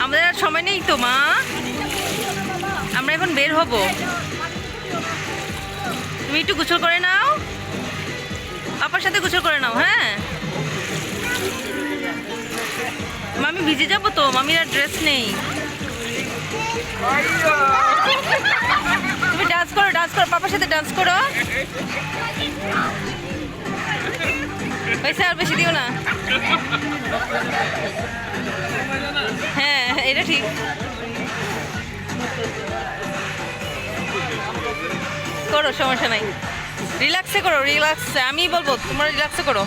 আমাদের আর সময় নেই তো মা, আমরা এখন বের হব। তুমি একটু গোসল করে নাও, পাপার সাথে গোসল করে নাও। হ্যাঁ মামি ভিজে যাবো তো, মামির আর ড্রেস নেই। তুমি ডান্স করো, ডান্স করো, পাপার সাথে ডান্স করো। পয়সা আর বেশি দিও না। হ্যাঁ এটা ঠিক। করো, সমস্যা নাই, রিল্যাক্সে করো, রিল্যাক্সে। আমি বলবো তোমরা রিল্যাক্সে করো।